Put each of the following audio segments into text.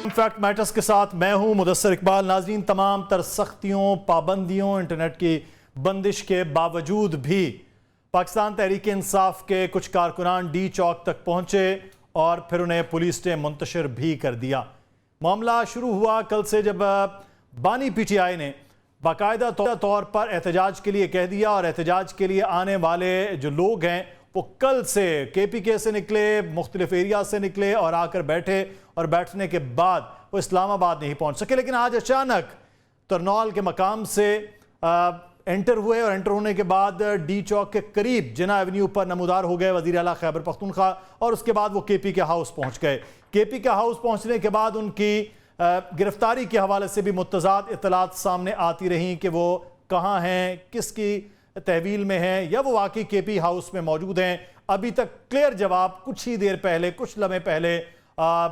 Fact matters کے ساتھ میں ہوں مدثر اقبال۔ ناظرین، تمام تر سختیوں، پابندیوں، انٹرنیٹ کی بندش کے باوجود بھی پاکستان تحریک انصاف کے کچھ کارکنان ڈی چوک تک پہنچے اور پھر انہیں پولیس نے منتشر بھی کر دیا۔ معاملہ شروع ہوا کل سے جب بانی پی ٹی آئی نے باقاعدہ طور پر احتجاج کے لیے کہہ دیا، اور احتجاج کے لیے آنے والے جو لوگ ہیں وہ کل سے کے پی کے سے نکلے، مختلف ایریا سے نکلے اور آ کر بیٹھے، اور بیٹھنے کے بعد وہ اسلام آباد نہیں پہنچ سکے۔ لیکن آج اچانک ترنول کے مقام سے انٹر ہوئے، اور انٹر ہونے کے بعد ڈی چوک کے قریب جناح ایونیو پر نمودار ہو گئے وزیر اعلیٰ خیبر پختونخوا، اور اس کے بعد وہ کے پی کے ہاؤس پہنچ گئے۔ کے پی کے ہاؤس پہنچنے کے بعد ان کی گرفتاری کے حوالے سے بھی متضاد اطلاعات سامنے آتی رہیں کہ وہ کہاں ہیں، کس کی تحویل میں ہیں، یا وہ واقعی کے پی ہاؤس میں موجود ہیں۔ ابھی تک کلیئر جواب کچھ ہی دیر پہلے، کچھ لمحے پہلے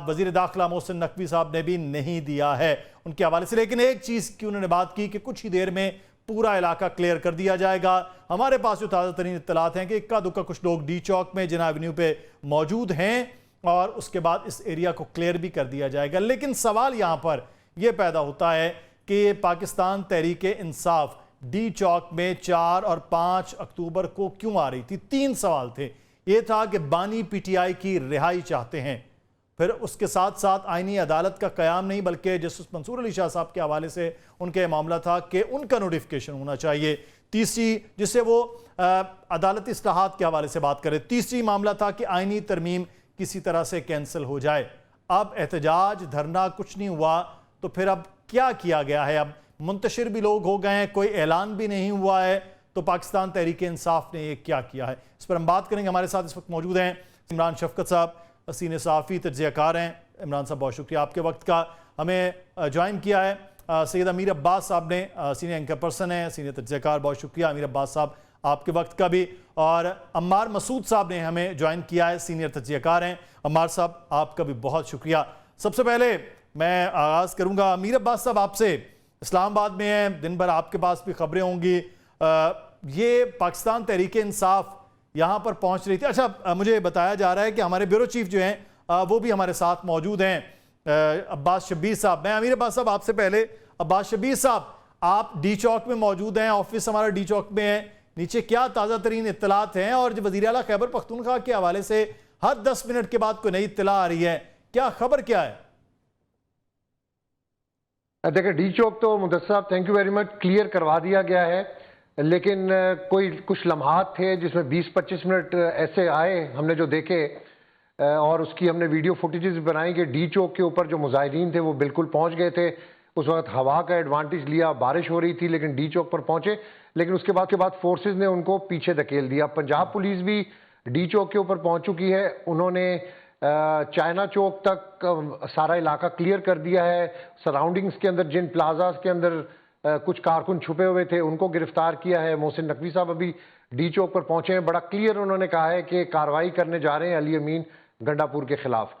وزیر داخلہ محسن نقوی صاحب نے بھی نہیں دیا ہے ان کے حوالے سے۔ لیکن ایک چیز کی انہوں نے بات کی کہ کچھ ہی دیر میں پورا علاقہ کلیئر کر دیا جائے گا۔ ہمارے پاس جو تازہ ترین اطلاعات ہیں کہ اکا دکا کچھ لوگ ڈی چوک میں جناح ایونیو پہ موجود ہیں، اور اس کے بعد اس ایریا کو کلیئر بھی کر دیا جائے گا۔ لیکن سوال یہاں پر یہ پیدا ہوتا ہے کہ پاکستان تحریک انصاف ڈی چوک میں 4 اور 5 اکتوبر کو کیوں آ رہی تھی؟ 3 سوال تھے۔ یہ تھا کہ بانی پی ٹی آئی کی رہائی چاہتے ہیں، پھر اس کے ساتھ ساتھ آئینی عدالت کا قیام نہیں، بلکہ جسٹس منصور علی شاہ صاحب کے حوالے سے ان کا معاملہ تھا کہ ان کا نوٹیفیکیشن ہونا چاہیے۔ تیسری، جس سے وہ عدالتی اصلاحات کے حوالے سے بات کرے، تیسری معاملہ تھا کہ آئینی ترمیم کسی طرح سے کینسل ہو جائے۔ اب احتجاج، دھرنا کچھ نہیں ہوا، تو پھر اب کیا کیا گیا ہے؟ اب منتشر بھی لوگ ہو گئے ہیں، کوئی اعلان بھی نہیں ہوا ہے، تو پاکستان تحریک انصاف نے یہ کیا کیا ہے؟ اس پر ہم بات کریں گے۔ ہمارے ساتھ اس وقت موجود ہیں عمران شفقت صاحب، سینئر صحافی، تجزیہ کار ہیں۔ عمران صاحب، بہت شکریہ آپ کے وقت کا۔ ہمیں جوائن کیا ہے سید امیر عباس صاحب نے، سینئر اینکر پرسن ہیں، سینئر تجزیہ کار۔ بہت شکریہ امیر عباس صاحب آپ کے وقت کا بھی۔ اور عمار مسعود صاحب نے ہمیں جوائن کیا ہے، سینئر تجزیہ کار ہیں۔ عمار صاحب، آپ کا بھی بہت شکریہ۔ سب سے پہلے میں آغاز کروں گا امیر عباس صاحب آپ سے۔ اسلام آباد میں ہیں، دن بھر آپ کے پاس بھی خبریں ہوں گی، یہ پاکستان تحریک انصاف یہاں پر پہنچ رہی تھی۔ اچھا، مجھے بتایا جا رہا ہے کہ ہمارے بیورو چیف جو ہیں وہ بھی ہمارے ساتھ موجود ہیں، عباس شبیر صاحب۔ میں امیر عباس صاحب آپ سے پہلے، عباس شبیر صاحب، آپ ڈی چوک میں موجود ہیں، آفس ہمارا ڈی چوک میں ہے، نیچے کیا تازہ ترین اطلاعات ہیں؟ اور وزیر اعلیٰ خیبر پختونخوا کے حوالے سے ہر 10 منٹ کے بعد کوئی نئی اطلاع آ رہی ہے، کیا خبر کیا ہے؟ دیکھیں، ڈی چوک تو مدثر صاحب thank you very much, clear کروا دیا گیا ہے، لیکن کچھ لمحات تھے جس میں 20-25 منٹ ایسے آئے ہم نے جو دیکھے، اور اس کی ہم نے ویڈیو فوٹیجز بنائی کہ ڈی چوک کے اوپر جو مظاہرین تھے وہ بالکل پہنچ گئے تھے۔ اس وقت ہوا کا ایڈوانٹیج لیا، بارش ہو رہی تھی، لیکن ڈی چوک پر پہنچے، لیکن اس کے بعد فورسز نے ان کو پیچھے دھکیل دیا۔ پنجاب پولیس بھی ڈی چوک کے اوپر پہنچ چکی ہے، انہوں نے چائنا چوک تک سارا علاقہ کلیئر کر دیا ہے۔ سراؤنڈنگز کے اندر جن پلازاز کے اندر کچھ کارکن چھپے ہوئے تھے ان کو گرفتار کیا ہے۔ محسن نقوی صاحب ابھی ڈی چوک پر پہنچے ہیں، بڑا کلیئر انہوں نے کہا ہے کہ کارروائی کرنے جا رہے ہیں علی امین گنڈا پور کے خلاف۔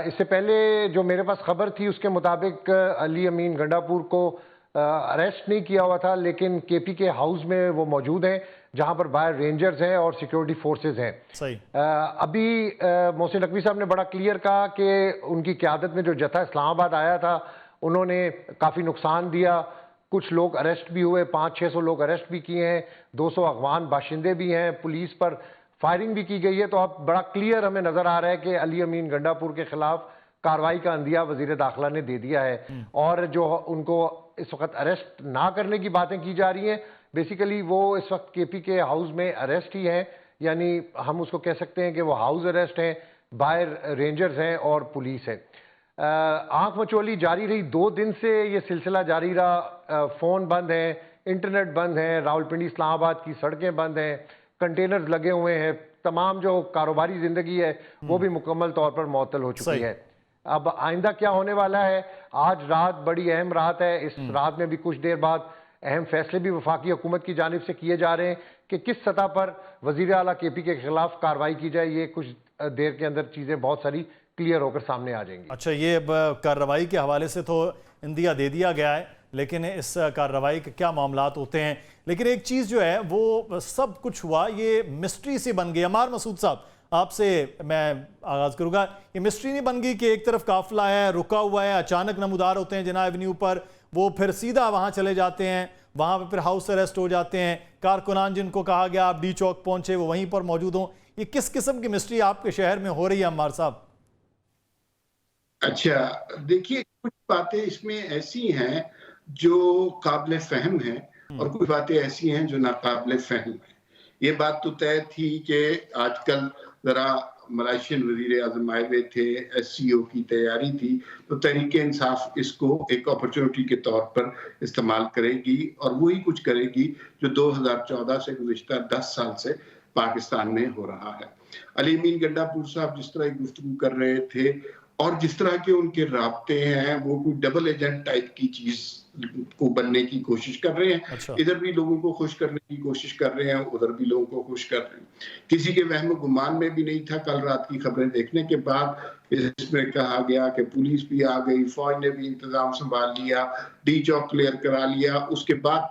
اس سے پہلے جو میرے پاس خبر تھی اس کے مطابق علی امین گنڈا پور کو اریسٹ نہیں کیا ہوا تھا، لیکن کے پی کے ہاؤس میں وہ موجود ہیں جہاں پر باہر رینجرز ہیں اور سیکیورٹی فورسز ہیں۔ ابھی محسن نقوی صاحب نے بڑا کلیئر کہا کہ ان کی قیادت میں جو جتھا اسلام آباد آیا تھا انہوں نے کافی نقصان دیا، کچھ لوگ اریسٹ بھی ہوئے، 500-600 لوگ اریسٹ بھی کیے ہیں، 200 افغان باشندے بھی ہیں، پولیس پر فائرنگ بھی کی گئی ہے۔ تو اب بڑا کلیئر ہمیں نظر آ رہا ہے کہ علی امین گنڈا پور کے خلاف کارروائی کا عندیہ وزیر داخلہ نے دے دیا ہے، اور جو ان کو اس وقت اریسٹ نہ کرنے کی باتیں کی جا رہی ہیں، بیسیکلی وہ اس وقت کے پی کے ہاؤس میں اریسٹ ہی ہیں، یعنی ہم اس کو کہہ سکتے ہیں کہ وہ ہاؤس اریسٹ ہیں، باہر رینجرز ہیں اور پولیس ہے۔ آنکھ مچولی جاری رہی، 2 دن سے یہ سلسلہ جاری رہا، فون بند ہیں، انٹرنیٹ بند ہیں، راولپنڈی اسلام آباد کی سڑکیں بند ہیں، کنٹینرز لگے ہوئے ہیں، تمام جو کاروباری زندگی ہے وہ بھی مکمل طور پر معطل ہو چکی ہے۔ اب آئندہ کیا ہونے والا ہے؟ آج رات بڑی اہم رات ہے، اس رات میں بھی کچھ دیر بعد اہم فیصلے بھی وفاقی حکومت کی جانب سے کیے جا رہے ہیں کہ کس سطح پر وزیر اعلیٰ کے پی کے خلاف کارروائی کی جائے۔ یہ کچھ دیر کے اندر چیزیں بہت ساری کلیئر ہو کر سامنے آ جائیں گی۔ اچھا، یہ کارروائی کے حوالے سے تو عندیہ دے دیا گیا ہے، لیکن اس کارروائی کے کیا معاملات ہوتے ہیں؟ لیکن ایک چیز جو ہے وہ سب کچھ ہوا، یہ مسٹری سے بن گئی۔ عمار مسعود صاحب، آپ سے میں آغاز کروں گا. یہ مسٹری نہیں بن گئی کہ ایک طرف قافلہ ہے رکا ہوا ہے, اچانک نمودار ہوتے ہیں جناح ایونیو پر, وہ پھر سیدھا وہاں چلے جاتے ہیں, وہاں پہ پھر ہاؤس اریسٹ ہو جاتے ہیں, کارکنان جن کو کہا گیا آپ ڈی چوک پہنچے وہ وہیں پر موجود ہوں. یہ کس قسم کی مسٹری آپ کے شہر میں ہو رہی ہے عمار صاحب؟ اچھا دیکھیے, کچھ باتیں اس میں ایسی ہیں جو قابل فہم ہیں اور کچھ باتیں ایسی ہیں جو ناقابل فہم ہیں. یہ بات تو طے تھی کہ آج کل ذرا ملائیشین وزیر اعظم آئے ہوئے تھے, ایس سی او کی تیاری تھی, تو تحریک انصاف اس کو ایک اپرچونٹی کے طور پر استعمال کرے گی اور وہی کچھ کرے گی جو 2014 سے گزشتہ 10 سال سے پاکستان میں ہو رہا ہے. علی امین گنڈا پور صاحب جس طرح گفتگو کر رہے تھے اور جس طرح کے ان کے رابطے ہیں, وہ کوئی ڈبل ایجنٹ ٹائپ کی چیز کو بننے کی کوشش کر رہے ہیں. ادھر بھی لوگوں کو خوش کرنے کی کوشش کر رہے ہیں, ادھر بھی لوگوں کو خوش کر رہے ہیں. کسی کے وہم و گمان میں بھی نہیں تھا کل رات کی خبریں دیکھنے کے بعد اس میں کہا گیا کہ پولیس بھی آ گئی, فوج نے بھی انتظام سنبھال لیا, ڈی چوک کلیئر کرا لیا. اس کے بعد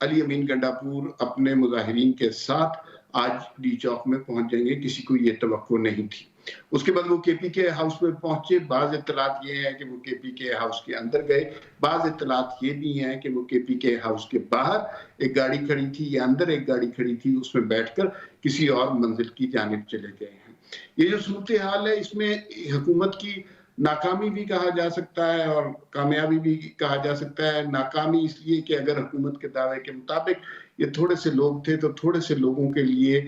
علی امین گنڈا پور اپنے مظاہرین کے ساتھ آج ڈی چوک میں پہنچ جائیں گے, کسی کو یہ توقع نہیں تھی. اس کے بعد وہ کے پی کے ہاؤس میں پہنچے. بعض اطلاعات یہ ہیں کہ وہ کے پی کے ہاؤس کے اندر گئے, بعض اطلاعات یہ بھی ہیں کہ وہ کے پی کے ہاؤس کے باہر ایک گاڑی کھڑی تھی یا اندر ایک گاڑی کھڑی تھی, اس میں بیٹھ کر کسی اور منزل کی جانب چلے گئے ہیں. یہ جو صورتحال ہے اس میں حکومت کی ناکامی بھی کہا جا سکتا ہے اور کامیابی بھی کہا جا سکتا ہے. ناکامی اس لیے کہ اگر حکومت کے دعوے کے مطابق یہ تھوڑے سے لوگ تھے تو تھوڑے سے لوگوں کے لیے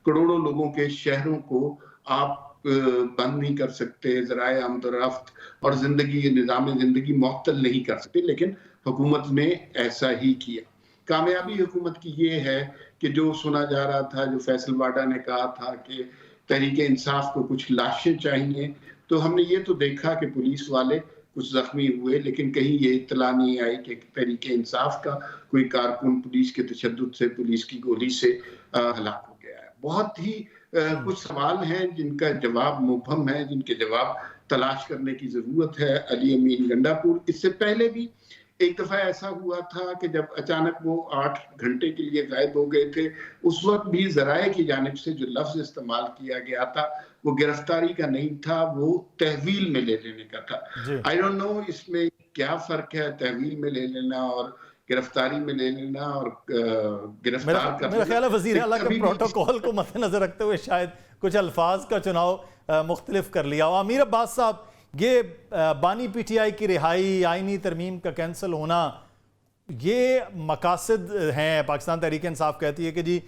کروڑوں لوگوں کے شہروں کو آپ بند نہیں کر سکتے, ذرائع آمد و رفت اور زندگی, نظام زندگی معطل نہیں کر سکتے, لیکن حکومت نے ایسا ہی کیا. کامیابی حکومت کی یہ ہے کہ جو سنا جا رہا تھا, جو فیصل واڈا نے کہا تھا کہ تحریک انصاف کو کچھ لاشیں چاہیے, تو ہم نے یہ تو دیکھا کہ پولیس والے کچھ زخمی ہوئے, لیکن کہیں یہ اطلاع نہیں آئی کہ تحریک انصاف کا کوئی کارکن پولیس کے تشدد سے, پولیس کی گولی سے ہلاک ہو گیا ہے. بہت ہی کچھ سوال ہیں جن کا جواب مبہم ہے, جن کے جواب تلاش کرنے کی ضرورت ہے. علی امین گنڈا پور اس سے پہلے بھی ایک دفعہ ایسا ہوا تھا کہ جب اچانک وہ 8 گھنٹے کے لیے غائب ہو گئے تھے, اس وقت بھی ذرائع کی جانب سے جو لفظ استعمال کیا گیا تھا وہ گرفتاری کا نہیں تھا, وہ تحویل میں لے لینے کا تھا. I don't know اس میں کیا فرق ہے تحویل میں لے لینا اور گرفتاری میں لے لینا اور گرفتار کرنا. میرا خیال ہے وزیر اعلیٰ کے پروٹوکول کو مد نظر رکھتے ہوئے شاید کچھ الفاظ کا چناؤ مختلف کر لیا. امیر عباس صاحب, یہ بانی پی ٹی آئی کی رہائی, آئینی ترمیم کا کینسل ہونا, یہ مقاصد ہیں. پاکستان تحریک انصاف کہتی ہے کہ جی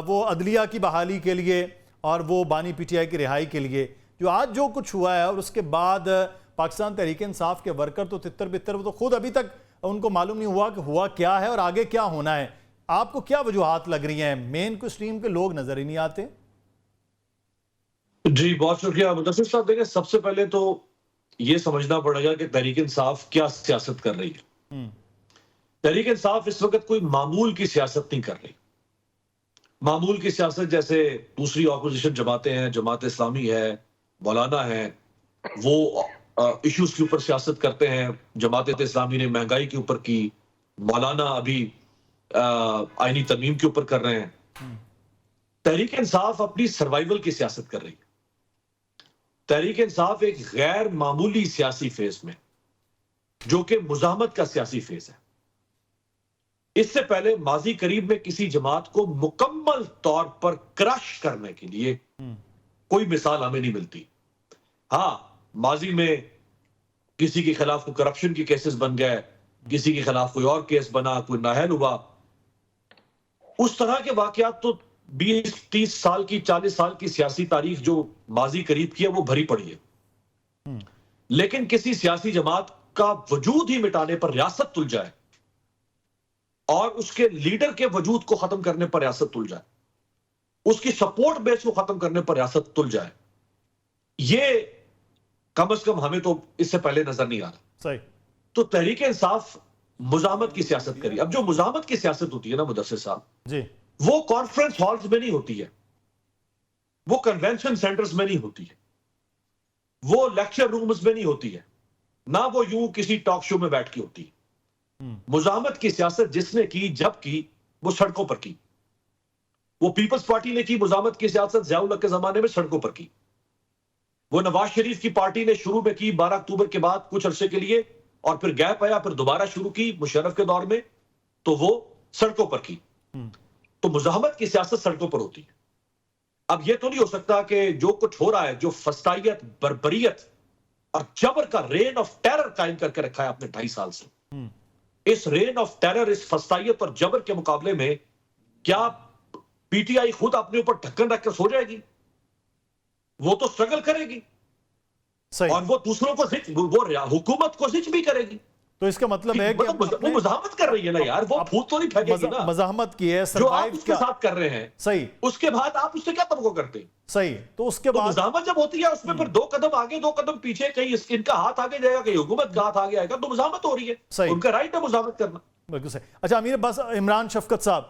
وہ عدلیہ کی بحالی کے لیے اور وہ بانی پی ٹی آئی کی رہائی کے لیے. جو آج جو کچھ ہوا ہے اور اس کے بعد پاکستان تحریک انصاف کے ورکر تو تتر بتر, وہ تو خود ابھی تک ان کو معلوم نہیں ہوا کہ ہوا کیا ہے اور آگے کیا ہونا ہے. آپ کو کیا وجوہات لگ رہی ہیں؟ مین کو اسٹریم کے لوگ نظر ہی نہیں آتے. جی بہت شکریہ مدثر صاحب. دیکھیں سب سے پہلے تو یہ سمجھنا پڑے گا کہ تحریک انصاف کیا سیاست کر رہی ہے. تحریک انصاف اس وقت کوئی معمول کی سیاست نہیں کر رہی. معمول کی سیاست جیسے دوسری اپوزیشن جماعتیں ہیں, جماعت اسلامی ہے, مولانا ہے, وہ ایشوز کے اوپر سیاست کرتے ہیں. جماعت اسلامی نے مہنگائی کے اوپر کی, مولانا ابھی آئینی ترمیم کے اوپر کر رہے ہیں. تحریک انصاف اپنی سروائیول کی سیاست کر رہی ہے. تحریک انصاف ایک غیر معمولی سیاسی فیز میں, جو کہ مزاحمت کا سیاسی فیز ہے. اس سے پہلے ماضی قریب میں کسی جماعت کو مکمل طور پر کرش کرنے کے لیے کوئی مثال ہمیں نہیں ملتی. ہاں ماضی میں کسی کے خلاف کوئی کرپشن کے کیسز بن گئے, کسی کے خلاف کوئی اور کیس بنا, کوئی نااہل ہوا, اس طرح کے واقعات تو 20-30 سال کی 40 سال کی سیاسی تاریخ جو ماضی قریب کی ہے وہ بھری پڑی ہے. لیکن کسی سیاسی جماعت کا وجود ہی مٹانے پر ریاست تل جائے اور اس کے لیڈر کے وجود کو ختم کرنے پر ریاست تل جائے, اس کی سپورٹ بیس کو ختم کرنے پر ریاست تل جائے, یہ کم از کم ہمیں تو اس سے پہلے نظر نہیں آ رہا. صحیح. تو تحریک انصاف مزاحمت کی سیاست کری. اب جو مزاحمت کی سیاست ہوتی ہے نا مدثر صاحب, جی, وہ کانفرنس ہالز میں نہیں ہوتی ہے, وہ کنونشن سینٹرز میں نہیں ہوتی ہے, وہ لیکچر رومز میں نہیں ہوتی ہے, نہ وہ یوں کسی ٹاک شو میں بیٹھ کے ہوتی ہے. مزاحمت کی سیاست جس نے کی, جب کی, وہ سڑکوں پر کی. وہ پیپلز پارٹی نے کی مزاحمت کی سیاست ضیاء الحق کے زمانے میں سڑکوں پر کی. وہ نواز شریف کی پارٹی نے شروع میں کی 12 اکتوبر کے بعد کچھ عرصے کے لیے, اور پھر گیپ آیا, پھر دوبارہ شروع کی مشرف کے دور میں, تو وہ سڑکوں پر کی. تو مزاحمت کی سیاست سڑکوں پر ہوتی ہے. اب یہ تو نہیں ہو سکتا کہ جو کچھ ہو رہا ہے, جو فسطائیت, بربریت اور جبر کا رین آف ٹیرر قائم کر کے رکھا ہے اپنے 2.5 سال سے, اس رین آف ٹیرر, اس فسطائیت اور جبر کے مقابلے میں کیا پی ٹی آئی خود اپنے اوپر ڈھکن رکھ کر سو جائے گی؟ وہ تو سٹرگل کرے گی, اور وہ دوسروں کو وہ حکومت کو بھی کرے گی. تو اس کا مطلب ہے کہ وہ مزاحمت کر رہی ہے نا یار, وہ پھوٹ تو نہیں پھینکے گی نا. مزاحمت کی ہے جو آپ اس کے ساتھ کر رہے ہیں, صحیح, اس کے بعد آپ اس سے کیا توقع کرتے ہیں؟ صحیح. تو اس کے بعد مزاحمت جب ہوتی ہے اس میں پھر 2 قدم آگے 2 قدم پیچھے, کہیں ان کا ہاتھ آگے جائے گا, کہیں حکومت کا ہاتھ آگے آئے گا, تو مزاحمت ہو رہی ہے. صحیح, ان کا رائٹ ہے مزاحمت کرنا. بالکل صحیح. اچھا امیر عباس, عمران شفقت صاحب,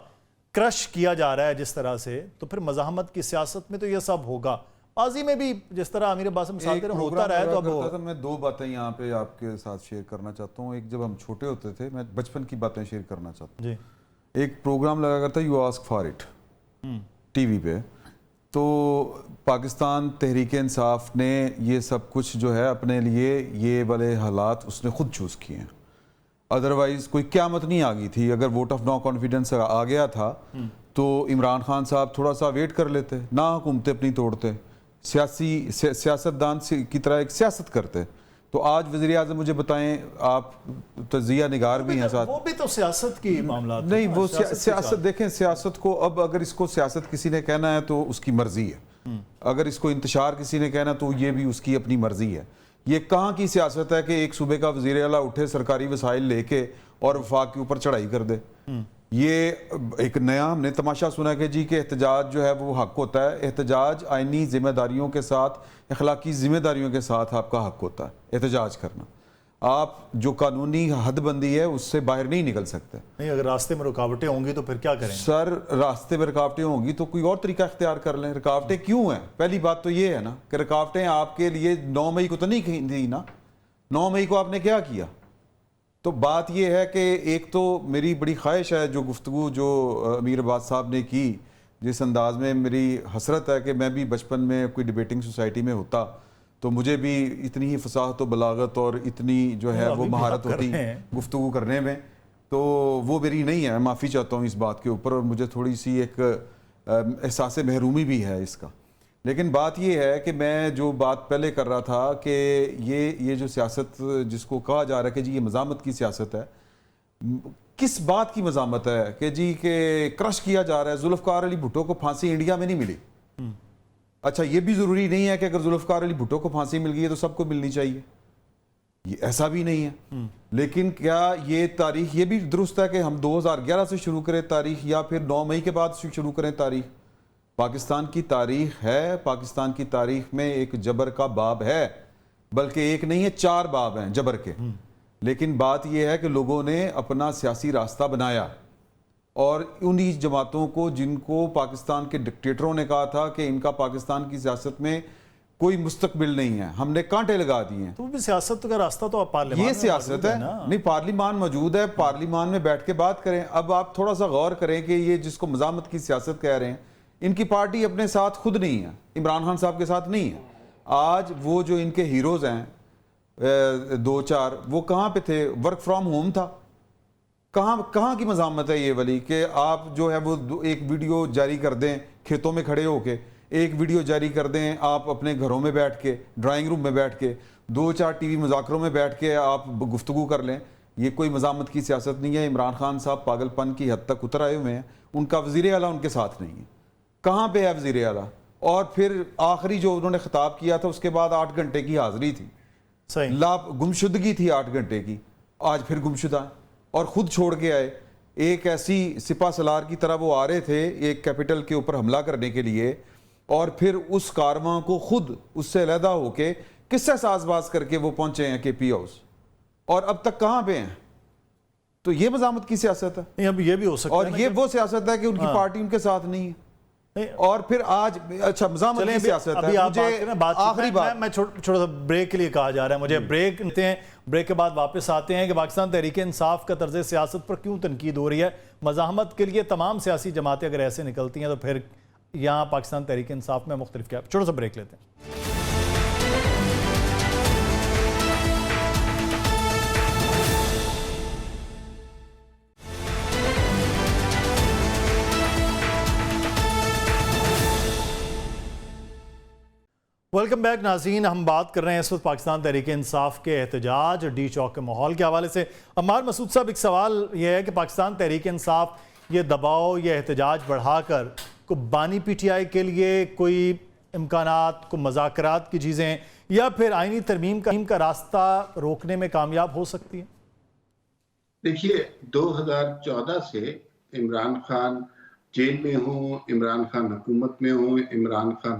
کرش کیا جا رہا ہے جس طرح سے, تو پھر مزاحمت کی سیاست میں تو یہ سب ہوگا. ماضی میں بھی جس طرح امیر عباس مثال دے رہے ہوتا رہا ہے. تو اب میں 2 باتیں یہاں پہ آپ کے ساتھ شیئر کرنا چاہتا ہوں. ایک, جب ہم چھوٹے ہوتے تھے, میں بچپن کی باتیں شیئر کرنا چاہتا ہوں. ایک پروگرام لگا کرتا you ask for it T V پہ, تو پاکستان تحریک انصاف نے یہ سب کچھ جو ہے اپنے لیے یہ والے حالات اس نے خود چوز کیے ہیں. ادروائز کوئی قیامت نہیں آ گئی تھی. اگر ووٹ آف نو کانفیڈنس آ گیا تھا تو عمران خان صاحب تھوڑا سا ویٹ کر لیتے, نہ حکومتیں اپنی توڑتے, سیاستدان کی طرح ایک سیاست کرتے. تو آج وزیر اعظم, مجھے بتائیں, آپ تجزیہ نگار بھی ہیں ساتھ, وہ بھی تو سیاست کی معاملات نہیں, وہ سیاست دیکھیں, سیاست کو اب اگر اس کو سیاست کسی نے کہنا ہے تو اس کی مرضی ہے, اگر اس کو انتشار کسی نے کہنا تو یہ بھی اس کی اپنی مرضی ہے. یہ کہاں کی سیاست ہے کہ ایک صوبے کا وزیر اعلیٰ اٹھے سرکاری وسائل لے کے اور وفاق کے اوپر چڑھائی کر دے؟ یہ ایک نیا ہم نے تماشا سنا کہ جی کہ احتجاج جو ہے وہ حق ہوتا ہے. احتجاج آئینی ذمہ داریوں کے ساتھ, اخلاقی ذمہ داریوں کے ساتھ آپ کا حق ہوتا ہے احتجاج کرنا. آپ جو قانونی حد بندی ہے اس سے باہر نہیں نکل سکتے. نہیں, اگر راستے میں رکاوٹیں ہوں گی تو پھر کیا کریں؟ سر, راستے میں رکاوٹیں ہوں گی تو کوئی اور طریقہ اختیار کر لیں. رکاوٹیں کیوں ہیں؟ پہلی بات تو یہ ہے نا کہ رکاوٹیں آپ کے لیے 9 مئی کو تو نہیں دی نا. 9 مئی کو آپ نے کیا کیا؟ تو بات یہ ہے کہ ایک تو میری بڑی خواہش ہے, جو گفتگو جو امیر عباس صاحب نے کی, جس انداز میں, میری حسرت ہے کہ میں بھی بچپن میں کوئی ڈیبیٹنگ سوسائٹی میں ہوتا تو مجھے بھی اتنی ہی فصاحت و بلاغت اور اتنی جو ہے وہ مہارت ہوتی گفتگو کرنے میں, تو وہ میری نہیں ہے. معافی چاہتا ہوں اس بات کے اوپر, اور مجھے تھوڑی سی ایک احساس محرومی بھی ہے اس کا. لیکن بات یہ ہے کہ میں جو بات پہلے کر رہا تھا کہ یہ جو سیاست جس کو کہا جا رہا ہے کہ جی یہ مزاحمت کی سیاست ہے, کس بات کی مزاحمت ہے کہ جی کہ کرش کیا جا رہا ہے. ذوالفقار علی بھٹو کو پھانسی انڈیا میں نہیں ملی. اچھا, یہ بھی ضروری نہیں ہے کہ اگر ذوالفقار علی بھٹو کو پھانسی مل گئی ہے تو سب کو ملنی چاہیے, یہ ایسا بھی نہیں ہے. لیکن کیا یہ تاریخ, یہ بھی درست ہے کہ ہم 2011 سے شروع کریں تاریخ یا پھر 9 مئی کے بعد شروع کریں تاریخ؟ پاکستان کی تاریخ ہے, پاکستان کی تاریخ میں ایک جبر کا باب ہے, بلکہ ایک نہیں ہے 4 باب ہیں جبر کے. لیکن بات یہ ہے کہ لوگوں نے اپنا سیاسی راستہ بنایا, اور انہی جماعتوں کو جن کو پاکستان کے ڈکٹیٹروں نے کہا تھا کہ ان کا پاکستان کی سیاست میں کوئی مستقبل نہیں ہے, ہم نے کانٹے لگا دیے ہیں. تو بھی سیاست کا راستہ تو پارلیمان یہ سیاست ہے نہیں, پارلیمان موجود ہے, پارلیمان میں بیٹھ کے بات کریں. اب آپ تھوڑا سا غور کریں کہ یہ جس کو مزاحمت کی سیاست کہہ رہے ہیں, ان کی پارٹی اپنے ساتھ خود نہیں ہے, عمران خان صاحب کے ساتھ نہیں ہے. آج وہ جو ان کے ہیروز ہیں 2-4, وہ کہاں پہ تھے؟ ورک فرام ہوم تھا. کہاں کی مزاحمت ہے یہ والی کہ آپ جو ہے وہ ایک ویڈیو جاری کر دیں کھیتوں میں کھڑے ہو کے, ایک ویڈیو جاری کر دیں آپ اپنے گھروں میں بیٹھ کے, ڈرائنگ روم میں بیٹھ کے, 2-4 ٹی وی مذاکروں میں بیٹھ کے آپ گفتگو کر لیں. یہ کوئی مزاحمت کی سیاست نہیں ہے. عمران خان صاحب پاگل پن کی حد تک اتر آئے ہوئے ہیں, ان کا وزیر اعلیٰ ان کے ساتھ نہیں ہے. کہاں پہ ہے وزیر اعلیٰ؟ اور پھر آخری جو انہوں نے خطاب کیا تھا اس کے بعد 8 گھنٹے کی حاضری تھی, گمشدگی تھی 8 گھنٹے کی, آج پھر گمشدہ اور خود چھوڑ کے آئے. ایک ایسی سپہ سالار کی طرح وہ آ رہے تھے ایک کیپٹل کے اوپر حملہ کرنے کے لیے, اور پھر اس کارواں کو خود اس سے علیحدہ ہو کے قصہ ساز باز کر کے وہ پہنچے ہیں کے پی ہاؤس, اور اب تک کہاں پہ ہیں؟ تو یہ مزاحمت کی سیاست ہے. اب یہ بھی ہو سکتا ہے, اور یہ وہ سیاست ہے کہ ان کی پارٹی ان کے ساتھ نہیں ہے. اور پھر آج اچھا مزاحمت کی سیاست ہے. ابھی آپ مجھے آخری بات میں چھوٹا سا بریک کے لیے کہا جا رہا ہے مجھے بریک لیتے ہیں, بریک کے بعد واپس آتے ہیں کہ پاکستان تحریک انصاف کا طرز سیاست پر کیوں تنقید ہو رہی ہے. مزاحمت کے لیے تمام سیاسی جماعتیں اگر ایسے نکلتی ہیں تو پھر یہاں پاکستان تحریک انصاف میں مختلف کیا. چھوٹا سا بریک لیتے ہیں. ویلکم بیک ناظرین, ہم بات کر رہے ہیں اس وقت پاکستان تحریک انصاف کے احتجاج ڈی چوک کے ماحول کے حوالے سے. عمار مسعود صاحب, ایک سوال یہ ہے کہ پاکستان تحریک انصاف یہ دباؤ, یہ احتجاج بڑھا کر کو بانی پی ٹی آئی کے لیے کوئی امکانات, کو مذاکرات کی چیزیں یا پھر آئینی ترمیم کا راستہ روکنے میں کامیاب ہو سکتی ہے؟ دیکھیے 2014 سے عمران خان جیل میں ہوں, عمران خان حکومت میں ہوں, عمران خان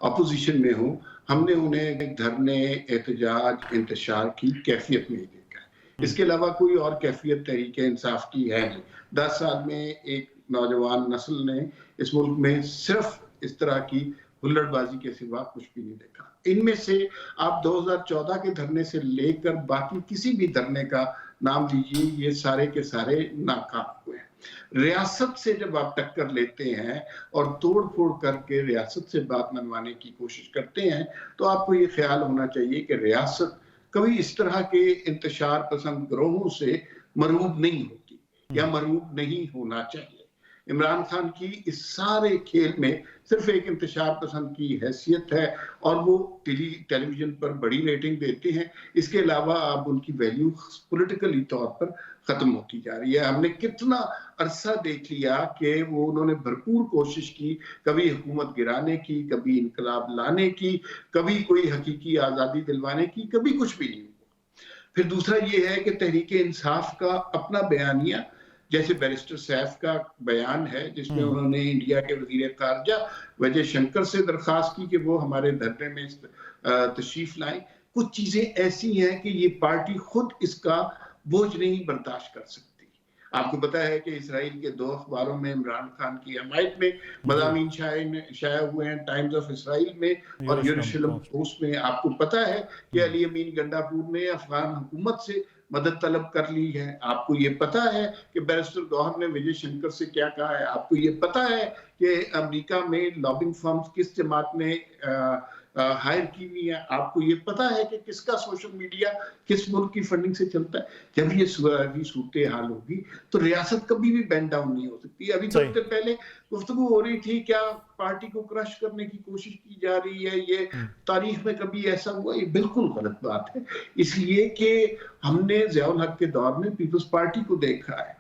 اپوزیشن میں ہوں, ہم نے انہیں دھرنے, احتجاج, انتشار کی کیفیت نہیں دیکھا ہے. اس کے علاوہ کوئی اور کیفیت تحریک انصاف کی ہے نہیں. 10 سال میں ایک نوجوان نسل نے اس ملک میں صرف اس طرح کی ہلڑ بازی کے سوا کچھ بھی نہیں دیکھا. ان میں سے آپ 2014 کے دھرنے سے لے کر باقی کسی بھی دھرنے کا نام لیجیے, یہ سارے کے سارے ناکام ہوئے ہیں. ریاست سے جب آپ ٹکر لیتے ہیں اور توڑ پھوڑ کر کے ریاست سے بات منوانے کی کوشش کرتے ہیں تو آپ کو یہ خیال ہونا چاہیے کہ ریاست کبھی اس طرح کے انتشار پسند گروہوں سے مرعوب نہیں ہوتی یا مرعوب نہیں ہونا چاہیے. عمران خان کی اس سارے کھیل میں صرف ایک انتشار پسند کی حیثیت ہے اور وہ ٹیلی ویژن پر بڑی ریٹنگ دیتے ہیں. اس کے علاوہ اب ان کی ویلیو پولیٹیکلی طور پر ختم ہوتی جا رہی ہے. ہم نے کتنا عرصہ دیکھ لیا کہ وہ انہوں نے بھرپور کوشش کی, کبھی حکومت گرانے کی, کبھی انقلاب لانے کی, کبھی کوئی حقیقی آزادی دلوانے کی, کبھی کچھ بھی نہیں ہوا. پھر دوسرا یہ ہے کہ تحریک انصاف کا اپنا بیانیہ, جیسے بیرسٹر سیف کا بیان ہے جس میں انہوں نے انڈیا کے وزیر خارجہ وجے شنکر سے درخواست کی کہ وہ ہمارے دھرنے میں تشریف لائیں. کچھ چیزیں ایسی ہیں کہ یہ پارٹی خود اس کا بوجھ نہیں برداشت کر سکتی. آپ کو پتا ہے کہ اسرائیل کے 2 اخباروں میں عمران خان کی حمایت میں مضامین شائع ہوئے ہیں, ٹائمز آف اسرائیل میں اور یروشلم پوسٹ میں. آپ کو پتا ہے کہ علی امین گنڈاپور نے افغان حکومت سے مدد طلب کر لی ہے. آپ کو یہ پتا ہے کہ بیرسٹر گوہر نے وجے شنکر سے کیا کہا ہے. آپ کو یہ پتا ہے کہ امریکہ میں لابنگ فرمز کس جماعت نے ہائر کی ہوئی ہے. آپ کو یہ پتا ہے کہ کس کا سوشل میڈیا کس ملک کی فنڈنگ سے چلتا ہے. جب یہ صورتحال ہوگی تو ریاست کبھی بھی بینڈ ڈاؤن نہیں ہو سکتی. ابھی تھوڑی دیر پہلے گفتگو ہو رہی تھی کیا پارٹی کو کرش کرنے کی کوشش کی جا رہی ہے, یہ تاریخ میں کبھی ایسا ہوا؟ یہ بالکل غلط بات ہے. اس لیے کہ ہم نے ضیاء الحق کے دور میں پیپلز پارٹی کو دیکھا ہے.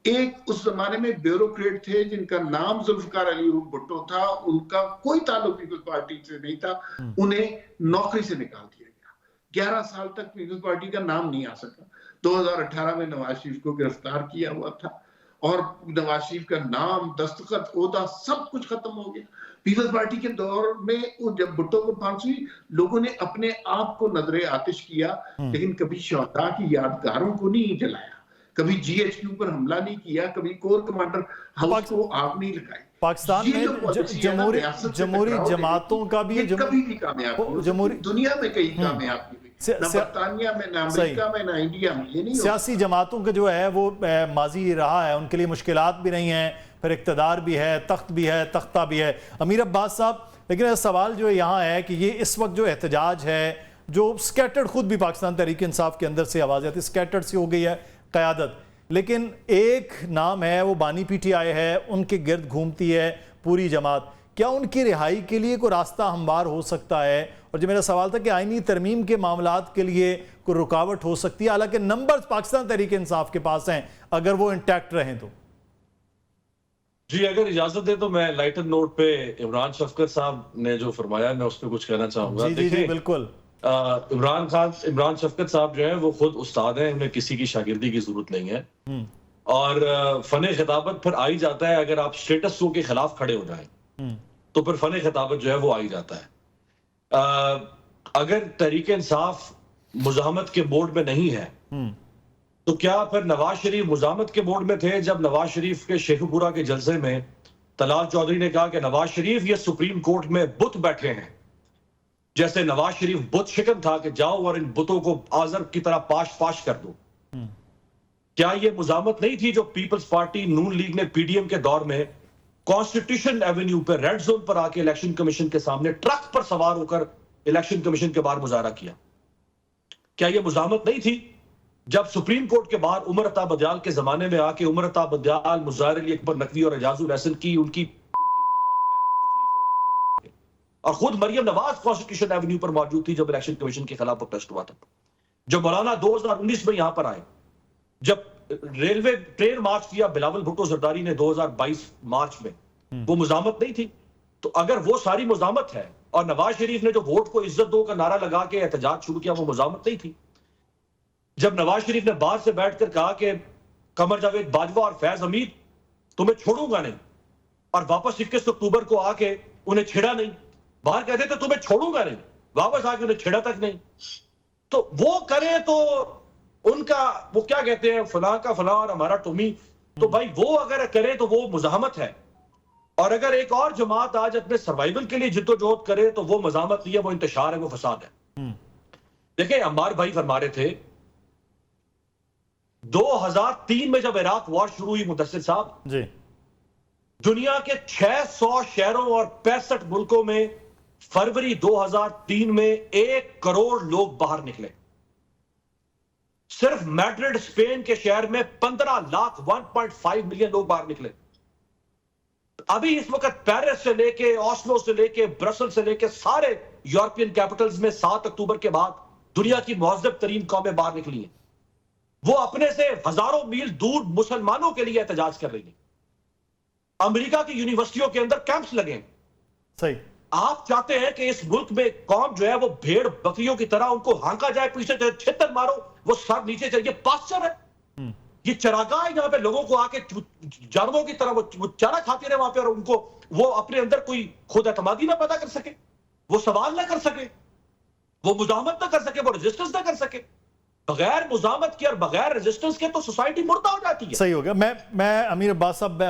ایک اس زمانے میں بیوروکریٹ تھے جن کا نام ذوالفقار علی بھٹو تھا, ان کا کوئی تعلق پیپلز پارٹی سے نہیں تھا, انہیں نوکری سے نکال دیا گیا. 11 سال تک پیپلز پارٹی کا نام نہیں آ سکا. 2018 میں نواز شریف کو گرفتار کیا ہوا تھا اور نواز شریف کا نام, دستخط, عہدہ سب کچھ ختم ہو گیا. پیپلز پارٹی کے دور میں جب بھٹو کو پھانسی ہوئی, لوگوں نے اپنے آپ کو نظر آتش کیا, لیکن کبھی شہداء کی یادگاروں کو نہیں جلایا, کبھی جی ایچ کیو پر حملہ نہیں کیا, کبھی کور کمانڈر ہاؤس کو آگ نہیں لگائی. پاکستان میں جمہوری جماعتوں کا بھی کبھی بھی کامیاب نہیں, دنیا میں کہیں کامیاب نہیں, نہ برطانیہ میں, نہ امریکہ میں, نہ انڈیا میں. یہ نہیں سیاسی جماعتوں کا جو ہے وہ ماضی رہا ہے, ان کے لیے مشکلات بھی نہیں ہیں, پھر اقتدار بھی ہے, تخت بھی ہے, تختہ بھی ہے. امیر عباس صاحب, لیکن سوال جو یہاں ہے کہ یہ اس وقت جو احتجاج ہے, جو سکیٹرڈ, خود بھی پاکستان تحریک انصاف کے اندر سے آواز آتی ہے سکیٹرڈ سی ہو گئی ہے قیادت, لیکن ایک نام ہے وہ بانی پی ٹی آئی ہے, ان کے گرد گھومتی ہے پوری جماعت. کیا ان کی رہائی کے لیے کوئی راستہ ہموار ہو سکتا ہے؟ اور جو میرا سوال تھا کہ آئینی ترمیم کے معاملات کے لیے کوئی رکاوٹ ہو سکتی ہے, حالانکہ نمبرز پاکستان تحریک انصاف کے پاس ہیں, اگر وہ انٹیکٹ رہیں تو. جی اگر اجازت دے تو میں لائٹر نوٹ پہ عمران شفقت صاحب نے جو فرمایا میں اس پہ کچھ کہنا چاہوں گا. جی بالکل. عمران شفقت صاحب جو ہیں وہ خود استاد ہیں, انہیں کسی کی شاگردی کی ضرورت نہیں ہے, اور فن خطابت پھر آئی جاتا ہے اگر آپ سٹیٹس کو کے خلاف کھڑے ہو جائیں تو پھر فن خطابت جو ہے وہ آئی جاتا ہے. اگر تحریک انصاف مزاحمت کے بورڈ میں نہیں ہے تو کیا پھر نواز شریف مزاحمت کے بورڈ میں تھے جب نواز شریف کے شیخو پورہ کے جلسے میں طلال چودھری نے کہا کہ نواز شریف یہ سپریم کورٹ میں بت بیٹھے ہیں، جیسے نواز شریف بت شکن تھا کہ جاؤ اور ان بتوں کو آزر کی طرح پاش کر دو۔ کیا یہ مزاحمت نہیں تھی جو پیپلز پارٹی نون لیگ نے پی ڈی ایم کے دور میں کانسٹیٹیوشن ایونیو پہ ریڈ زون پر آ کے الیکشن کمیشن کے سامنے ٹرک پر سوار ہو کر الیکشن کمیشن کے باہر مظاہرہ کیا؟ کیا یہ مزاحمت نہیں تھی جب سپریم کورٹ کے باہر عمر عطا بدیال کے زمانے میں آ کے عمر عطا بدیال، مظاہر علی اکبر نقوی اور اعجاز الحسن کی ان کی اور خود مریم نواز کانسٹیٹیوشن ایونیو پر موجود تھی جب الیکشن کمیشن کے خلاف پروٹیسٹ ہوا تھا، جب مولانا 2019 میں یہاں پر آئے، جب ریلوے ٹرین مارچ کیا بلاول بھٹو زرداری نے 2022 مارچ میں، وہ مزاحمت نہیں تھی؟ تو اگر وہ ساری مزاحمت ہے اور نواز شریف نے جو ووٹ کو عزت دو کا نعرہ لگا کے احتجاج شروع کیا وہ مزاحمت نہیں تھی؟ جب نواز شریف نے باہر سے بیٹھ کر کہا کہ قمر جاوید باجوہ اور فیض حمید تمہیں چھوڑوں گا نہیں، اور واپس 21 اکتوبر کو آ کے انہیں چھیڑا نہیں، باہر کہتے تھے تمہیں چھوڑوں گا نہیں، واپس آ کے انہیں چھیڑا تک نہیں، تو وہ کریں تو ان کا وہ کیا کہتے ہیں فلاں کا فلاں اور ہمارا ٹومی، تو بھائی وہ اگر کریں تو وہ مزاحمت ہے، اور اگر ایک اور جماعت آج اپنے سروائیول کے لیے جد و جہد کرے تو وہ مزاحمت نہیں ہے، وہ انتشار ہے، وہ فساد ہے۔ دیکھیں عمار بھائی فرما رہے تھے 2003 میں جب عراق وار شروع ہوئی مدثر صاحب، جی، دنیا کے 600 شہروں اور 65 ملکوں میں فروری 2003 میں 1 کروڑ لوگ باہر نکلے، صرف میڈرڈ اسپین کے شہر میں 15 لاکھ 1.5 ملین لوگ باہر نکلے۔ ابھی اس وقت پیرس سے لے کے اوسلو سے لے کے برسل سے لے کے سارے یورپین کیپٹلز میں 7 اکتوبر کے بعد دنیا کی مہذب ترین قومیں باہر نکلی ہیں، وہ اپنے سے ہزاروں میل دور مسلمانوں کے لیے احتجاج کر رہی ہیں، امریکہ کی یونیورسٹیوں کے اندر کیمپس لگے ہیں۔ صحیح، آپ چاہتے ہیں کہ اس ملک میں قوم جو ہے وہ بھیڑ بکریوں کی طرح ان کو ہانکا جائے، پیچھے سے چھتر مارو وہ سر نیچے چلیے، پاسچر ہے، یہ چراگاہ ہے یہاں پہ لوگوں کو آ کے جانوروں کی طرح وہ چارہ کھاتے رہے وہاں پہ، اور ان کو وہ اپنے اندر کوئی خود اعتمادی نہ پیدا کر سکے، وہ سوال نہ کر سکے، وہ مزاحمت نہ کر سکے، وہ ریزسٹنس نہ کر سکے۔ بغیر مزاحمت کے اور بغیر ریزسٹنس کے تو سوسائٹی مردہ ہو جاتی ہے۔ صحیح ہو گیا۔ میں امیر عباس صاحب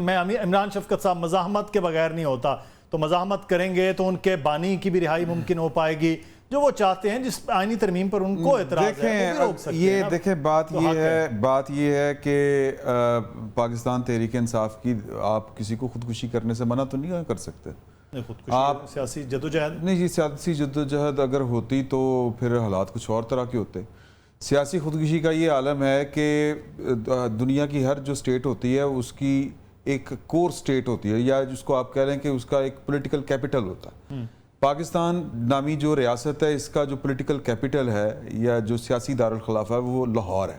میں عمران شفقت صاحب مزاحمت کے بغیر نہیں ہوتا، تو مزاحمت کریں گے تو ان کے بانی کی بھی رہائی ممکن ہو پائے گی، جو وہ چاہتے ہیں جس آئینی ترمیم پر ان کو اعتراض ہے وہ بھی روک سکتے ہیں۔ یہ دیکھیں بات یہ ہے کہ پاکستان تحریک انصاف کی آپ کسی کو خودکشی کرنے سے منع تو نہیں کر سکتے، آپ سیاسی جدوجہد نہیں، یہ سیاسی جدوجہد اگر ہوتی تو پھر حالات کچھ اور طرح کے ہوتے۔ سیاسی خودکشی کا یہ عالم ہے کہ دنیا کی ہر جو سٹیٹ ہوتی ہے اس کی ایک کور سٹیٹ ہوتی ہے، یا جس کو آپ کہہ رہے ہیں کہ اس کا ایک پولیٹیکل کیپٹل ہوتا ہے۔ پاکستان نامی جو ریاست ہے اس کا جو پولیٹیکل کیپٹل ہے یا جو سیاسی دارالخلافہ ہے وہ لاہور ہے۔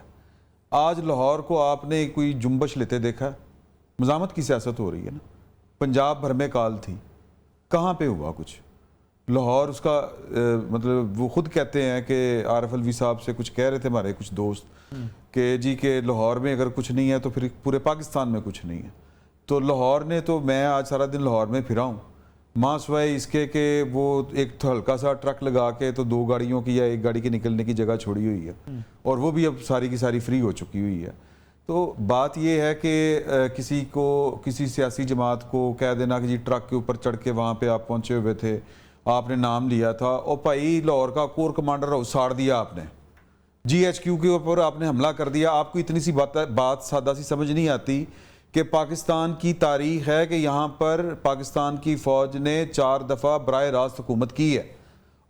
آج لاہور کو آپ نے کوئی جنبش لیتے دیکھا ہے؟ مزاحمت کی سیاست ہو رہی ہے نا، پنجاب بھر میں کال تھی، کہاں پہ ہوا کچھ؟ لاہور اس کا مطلب وہ خود کہتے ہیں کہ عارف الوی صاحب سے کچھ کہہ رہے تھے ہمارے کچھ دوست کہ جی کہ لاہور میں اگر کچھ نہیں ہے تو پھر پورے پاکستان میں کچھ نہیں ہے۔ تو لاہور نے تو میں آج سارا دن لاہور میں پھرا ہوں، ماں سوائے اس کے کہ وہ ایک ہلکا سا ٹرک لگا کے تو 2 گاڑیوں کی یا 1 گاڑی کے نکلنے کی جگہ چھوڑی ہوئی ہے، اور وہ بھی اب ساری کی ساری فری ہو چکی ہوئی ہے۔ تو بات یہ ہے کہ کسی سیاسی جماعت کو کہہ دینا کہ جی ٹرک کے اوپر چڑھ کے وہاں پہ آپ پہنچے ہوئے تھے، آپ نے نام لیا تھا، اور بھائی لاہور کا کور کمانڈر اُساڑ دیا آپ نے، جی ایچ کیو کے اوپر آپ نے حملہ کر دیا۔ آپ کو اتنی سی بات سادہ سی سمجھ نہیں آتی کہ پاکستان کی تاریخ ہے کہ یہاں پر پاکستان کی فوج نے 4 دفعہ براہ راست حکومت کی ہے،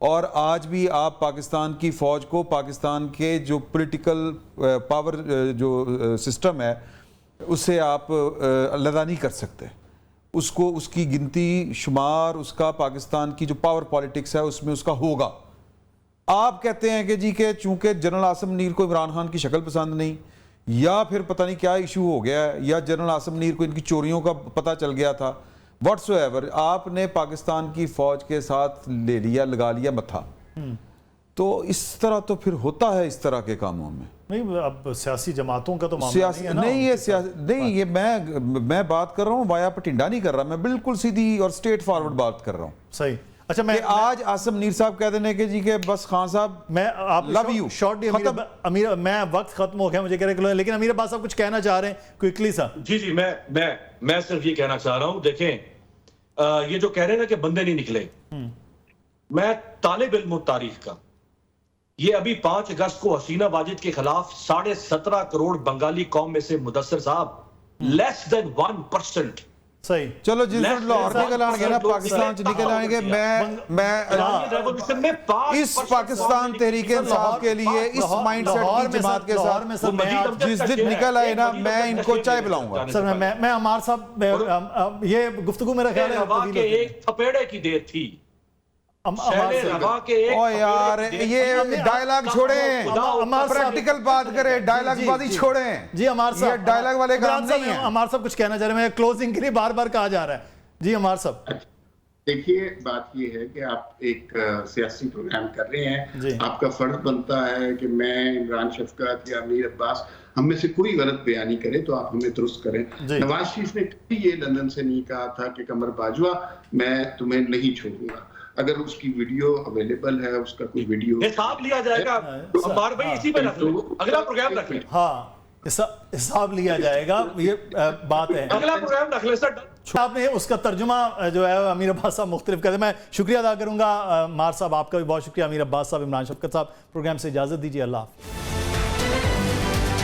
اور آج بھی آپ پاکستان کی فوج کو پاکستان کے جو پولیٹیکل پاور جو سسٹم ہے اس سے آپ علیحدہ نہیں کر سکتے، اس کو اس کی گنتی شمار اس کا پاکستان کی جو پاور پالیٹکس ہے اس میں اس کا ہوگا۔ آپ کہتے ہیں کہ جی کہ چونکہ جنرل عاصم منیر کو عمران خان کی شکل پسند نہیں، یا پھر پتہ نہیں کیا ایشو ہو گیا ہے، یا جنرل عاصم منیر کو ان کی چوریوں کا پتہ چل گیا تھا، واٹس ایور، آپ نے پاکستان کی فوج کے ساتھ لے لیا، لگا لیا متھا۔ تو اس طرح تو پھر ہوتا ہے اس طرح کے کاموں میں۔ نہیں، اب سیاسی جماعتوں کا تو معاملہ نہیں ہے نا، نہیں یہ میں بات کر رہا ہوں وایا پٹنڈا نہیں کر رہا، میں بالکل سیدھی اور سٹیٹ فارورڈ بات کر رہا ہوں۔ صحیح۔ اچھا کہ آج آصم منیر صاحب کہہ دینے کہ جی کہ بس خان صاحب میں آپ love you. شارٹلی امیر میں وقت ختم ہو گیا مجھے کہہ رہے لیکن امیر عباس صاحب کچھ کہنا چاہ رہے ہیں کوئکلی سا. جی میں صرف یہ کہنا چاہ رہا ہوں، دیکھیں یہ جو کہہ رہے ہیں نا کہ بندے نہیں نکلے، میں طالب علم تاریخ کا، یہ ابھی 5 اگست کو حسینہ واجد کے خلاف 17.5 کروڑ بنگالی قوم میں سے مدثر صاحب لیس دین 1%. صحیح. چلو جس وقت لاہور نکل آنے گے نا پاکستان سے نکل آنے گے، میں اس پاکستان تحریک انصاف کے لیے اس مائنڈ سیٹ کی جماعت کے ساتھ جس دن نکل آئے نا میں ان کو چائے پلاؤں گا. سر میں عمار صاحب یہ گفتگو میرا خیال ہے کہ ایک تھپیڑے کی دیر تھی. او یار یہ ڈائلاگ چھوڑیں، پریکٹیکل بات کریں، ڈائلاگ بازی چھوڑیں. جی عمار صاحب، یہ ڈائلاگ والے کام نہیں ہیں. عمار صاحب کچھ کہنا چاہ رہے ہیں، میں کلوزنگ کے لیے بار بار کہا جا رہا ہے. جی عمار صاحب. دیکھیے بات یہ ہے کہ آپ ایک سیاسی پروگرام کر رہے ہیں، آپ کا فرض بنتا ہے کہ میں عمران شفقت یا امیر عباس ہم میں سے کوئی غلط بیانی کرے تو آپ ہمیں درست کریں. نواز شریف نے کبھی یہ لندن سے نہیں کہا تھا کہ قمر باجوہ میں تمہیں نہیں چھوڑوں گا. اگر اس کی ویڈیو اویلیبل ہے، اس کا کوئی ویڈیو حساب لیا جائے گا. عمار بھائی اسی پہ رکھ لیں، اگلا پروگرام رکھ لیں. ہاں حساب لیا جائے گا، یہ بات ہے. اگلا پروگرام رکھ لیں سر. آپ نے اس کا ترجمہ جو ہے امیر عباس صاحب مختلف کرتے. میں شکریہ ادا کروں گا مار صاحب، آپ کا بھی بہت شکریہ. امیر عباس صاحب، عمران شفقت صاحب، پروگرام سے اجازت دیجیے. اللہ حافظ.